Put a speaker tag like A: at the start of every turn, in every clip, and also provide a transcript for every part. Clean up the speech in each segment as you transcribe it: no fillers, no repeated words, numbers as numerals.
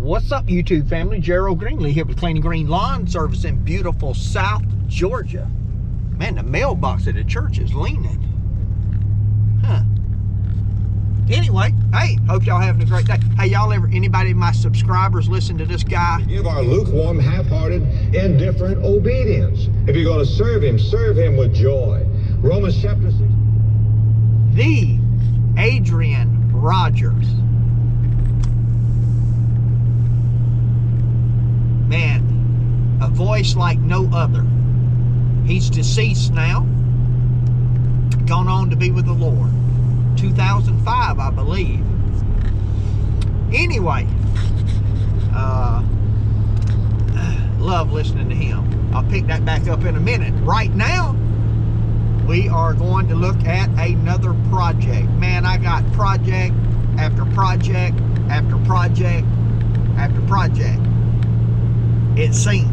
A: What's up, YouTube family? Gerald Greenlee here with Clean and Green Lawn Service in beautiful South Georgia. Man, the mailbox at the church is leaning. Huh. Anyway, hey, hope y'all having a great day. Hey, anybody of my subscribers listen to this guy?
B: Give our lukewarm, half-hearted, indifferent obedience. If you're going to serve him with joy. Romans chapter 6.
A: The Adrian Rogers. Man, a voice like no other. He's deceased now, gone on to be with the Lord. 2005, I believe. Anyway, love listening to him. I'll pick that back up in a minute. Right now, we are going to look at another project. Man, I got project after project after project after project. It seems.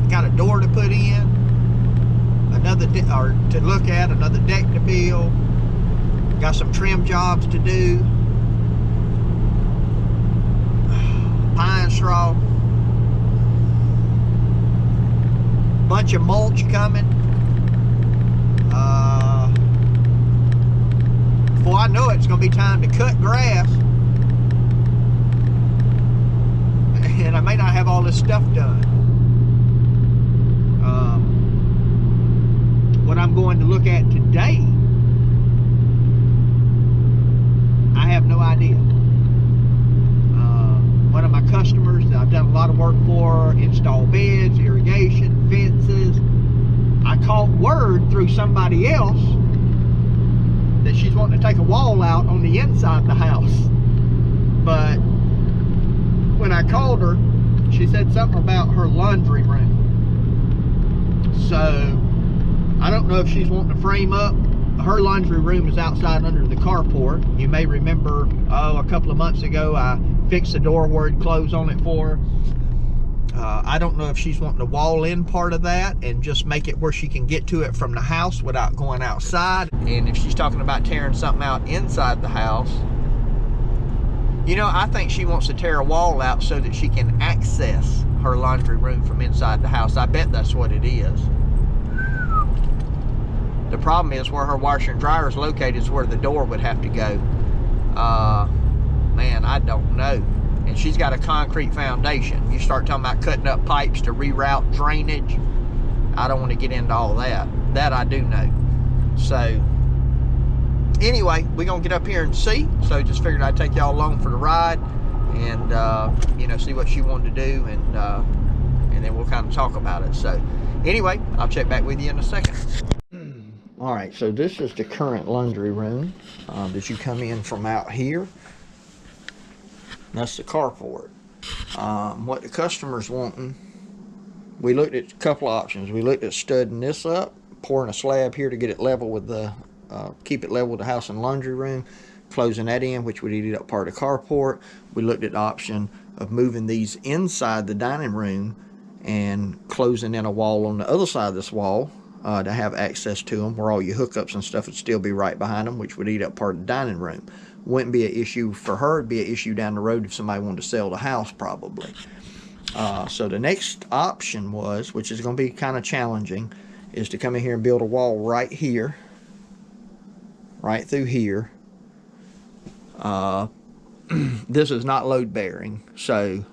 A: Got a door to put in, another deck to build. Got some trim jobs to do. Pine straw. Bunch of mulch coming. Before I know it, it's going to be time to cut grass. And I may not have all this stuff done. What I'm going to look at today, I have no idea. One of my customers that I've done a lot of work for, install beds, irrigation, fences. I caught word through somebody else that she's wanting to take a wall out on the inside of the house. But when I called her, she said something about her laundry room. So I don't know if she's wanting to frame up. Her laundry room is outside under the carport. You may remember, a couple of months ago, I fixed the door where it closed on it for her. I don't know if she's wanting to wall in part of that and just make it where she can get to it from the house without going outside. And if she's talking about tearing something out inside the house, you know, I think she wants to tear a wall out so that she can access her laundry room from inside the house. I bet that's what it is. The problem is where her washer and dryer is located is where the door would have to go. Man, I don't know. And she's got a concrete foundation. You start talking about cutting up pipes to reroute drainage. I don't want to get into all that. That I do know. So, anyway, we're going to get up here and see. So, just figured I'd take y'all along for the ride. And, you know, see what she wanted to do. And then we'll kind of talk about it. So, anyway, I'll check back with you in a second. All right, so this is the current laundry room that you come in from out here. That's the carport. What the customer's wanting, we looked at a couple of options. We looked at studding this up, pouring a slab here to get it level with the, keep it level with the house and laundry room, closing that in, which would eat up part of the carport. We looked at the option of moving these inside the dining room and closing in a wall on the other side of this wall to have access to them, where all your hookups and stuff would still be right behind them, which would eat up part of the dining room. Wouldn't be an issue for her. It'd be an issue down the road if somebody wanted to sell the house, probably. So the next option was, which is going to be kind of challenging, is to come in here and build a wall right here, right through here. This is not load bearing, so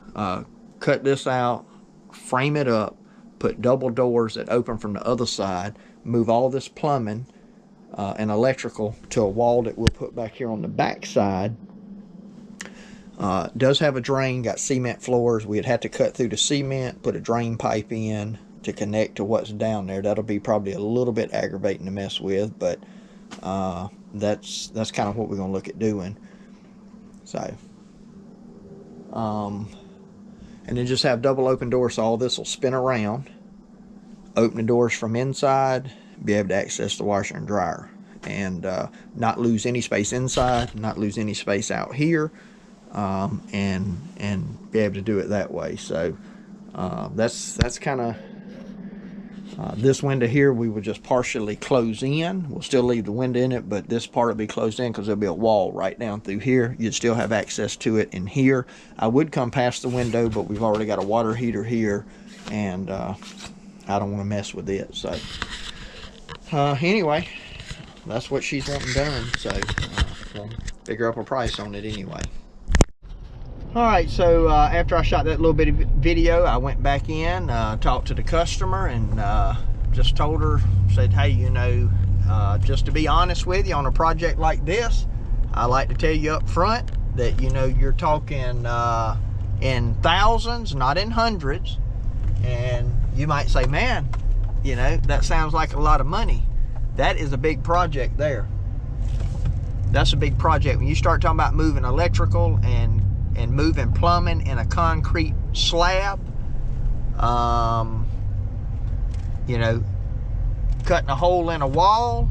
A: cut this out, frame it up, put double doors that open from the other side, move all this plumbing and electrical to a wall that we'll put back here on the back side. Does have a drain, got cement floors. We'd have to cut through the cement, put a drain pipe in to connect to what's down there. That'll be probably a little bit aggravating to mess with, but that's kind of what we're going to look at doing. So, and then just have double open doors, so all this will spin around. Open the doors from inside, be able to access the washer and dryer, and not lose any space inside, not lose any space out here, and be able to do it that way. So that's kind of This window here we will just partially close in. We'll still leave the window in it, but this part will be closed in because there'll be a wall right down through here. You'd still have access to it in here. I would come past the window, but we've already got a water heater here, and I don't want to mess with it. So anyway, that's what she's wanting done. So we'll figure up a price on it anyway. Alright, so after I shot that little bit of video, I went back in, talked to the customer, and just told her, said, hey, you know, just to be honest with you on a project like this, I like to tell you up front that, you know, you're talking in thousands, not in hundreds. And you might say, man, you know, that sounds like a lot of money. That is a big project there. That's a big project. When you start talking about moving electrical and moving plumbing in a concrete slab, you know, cutting a hole in a wall,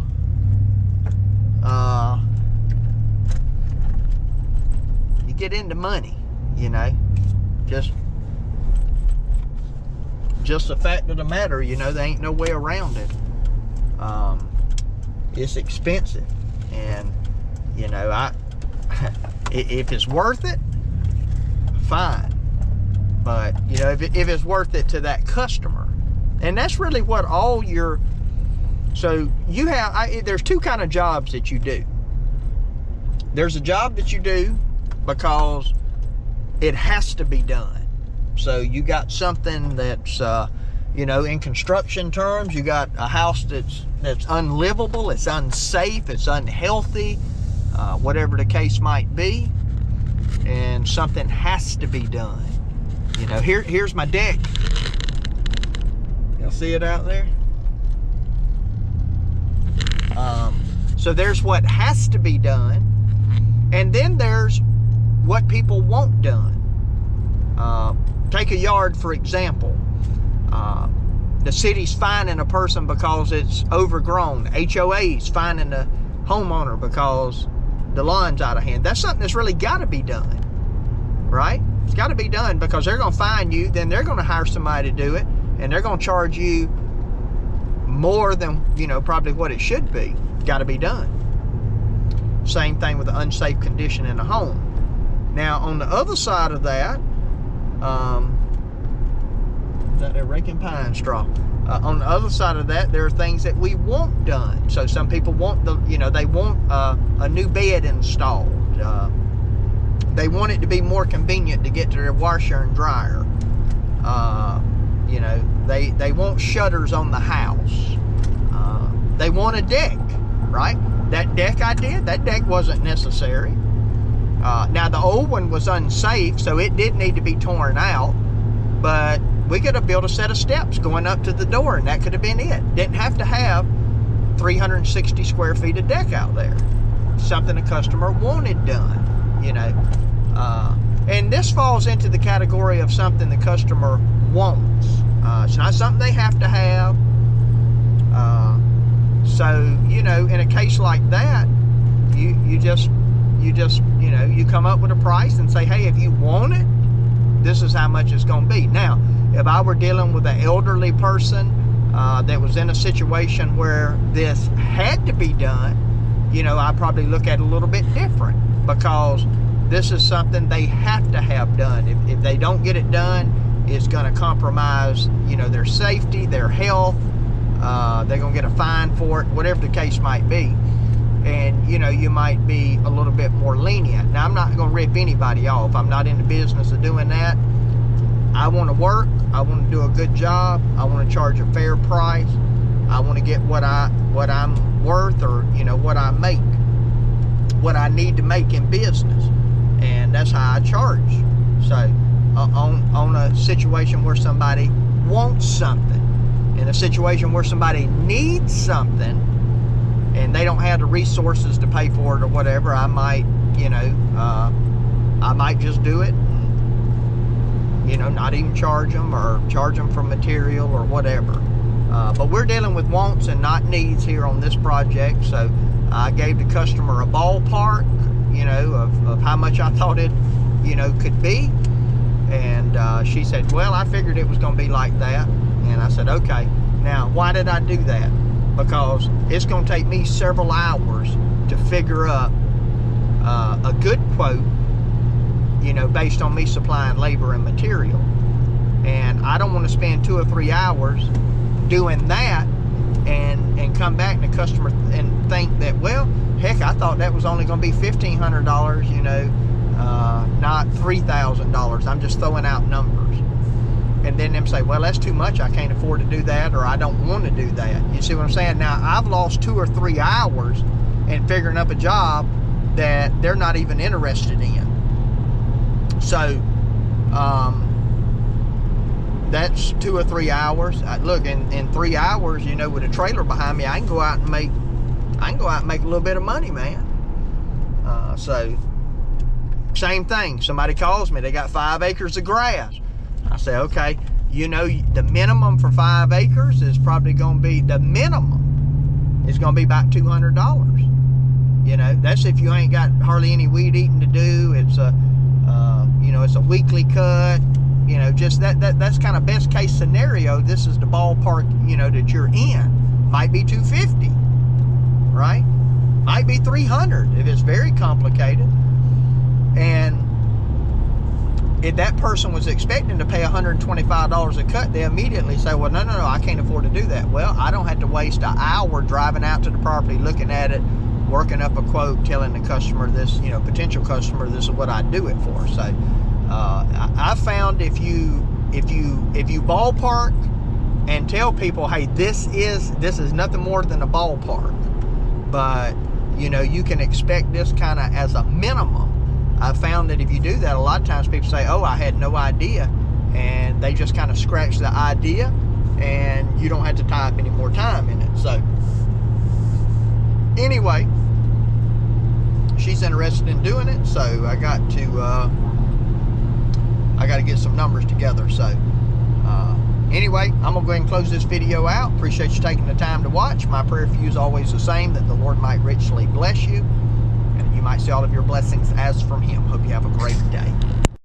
A: you get into money, you know. Just the fact of the matter, you know, there ain't no way around it. It's expensive, and you know, if it's worth it, fine. But you know, if it's worth it to that customer, and that's really what all your, so you have, there's two kind of jobs that you do. There's a job that you do because it has to be done. So you got something that's you know, in construction terms, you got a house that's unlivable, it's unsafe, it's unhealthy, whatever the case might be, and something has to be done. You know, here's my deck. Y'all see it out there? So there's what has to be done, and then there's what people want done. Take a yard, for example. The city's fining a person because it's overgrown. HOA's fining the homeowner because the lawn's out of hand. That's something that's really got to be done, right? It's got to be done because they're going to fine you, then they're going to hire somebody to do it, and they're going to charge you more than, you know, probably what it should be. It's got to be done. Same thing with the unsafe condition in a home. Now, on the other side of that, is that a raking pine straw? On the other side of that, there are things that we want done. So some people want they want a new bed installed. They want it to be more convenient to get to their washer and dryer. You know, they want shutters on the house. They want a deck, right? That deck I did, that deck wasn't necessary. Now the old one was unsafe, so it did need to be torn out, but we could have built a set of steps going up to the door, and that could have been it. Didn't have to have 360 square feet of deck out there. Something the customer wanted done, you know. And this falls into the category of something the customer wants. It's not something they have to have. So, you know, in a case like that, you just, you know, you come up with a price and say, hey, if you want it, this is how much it's going to be. Now, if I were dealing with an elderly person that was in a situation where this had to be done, you know, I'd probably look at it a little bit different, because this is something they have to have done. If they don't get it done, it's going to compromise, you know, their safety, their health. They're going to get a fine for it, whatever the case might be. And, you know, you might be a little bit more lenient. Now, I'm not going to rip anybody off. I'm not in the business of doing that. I want to work. I want to do a good job. I want to charge a fair price. I want to get what I'm worth, or, you know, what I make, what I need to make in business. And that's how I charge. So, on a situation where somebody wants something, in a situation where somebody needs something, and they don't have the resources to pay for it or whatever, I might, you know, I might just do it, and, you know, not even charge them, or charge them for material or whatever. But we're dealing with wants and not needs here on this project, so I gave the customer a ballpark, you know, of how much I thought it, you know, could be. And she said, well, I figured it was going to be like that. And I said, okay. Now, why did I do that? Because it's going to take me several hours to figure up a good quote, you know, based on me supplying labor and material. And I don't want to spend 2 or 3 hours doing that and come back to the customer and think that, well, heck, I thought that was only going to be $1,500, you know, not $3,000. I'm just throwing out numbers. And then them say, well, that's too much. I can't afford to do that, or I don't want to do that. You see what I'm saying? Now, I've lost 2 or 3 hours in figuring up a job that they're not even interested in. So, that's 2 or 3 hours. Look, in 3 hours, you know, with a trailer behind me, I can go out and make a little bit of money, man. So, same thing. Somebody calls me. They got 5 acres of grass. I say, okay, you know, the minimum for 5 acres is probably going to be, the minimum is going to be about $200. You know, that's if you ain't got hardly any weed eating to do. It's a, you know, it's a weekly cut. You know, just that's kind of best case scenario. This is the ballpark, you know, that you're in. Might be $250, right? Might be $300 if it's very complicated. And if that person was expecting to pay $125 a cut, they immediately say, well, no, I can't afford to do that. Well, I don't have to waste an hour driving out to the property, looking at it, working up a quote, telling the customer this, you know, potential customer, this is what I do it for. So I found if you ballpark and tell people, hey, this is nothing more than a ballpark, but you know, you can expect this kind of as a minimum. I found that if you do that, a lot of times people say, oh, I had no idea, and they just kind of scratch the idea, and you don't have to type any more time in it. So anyway, she's interested in doing it, so I got to get some numbers together. So anyway, I'm gonna go ahead and close this video out. Appreciate you taking the time to watch. My prayer for you is always the same, that the Lord might richly bless you, and you might see all of your blessings as from Him. Hope you have a great day.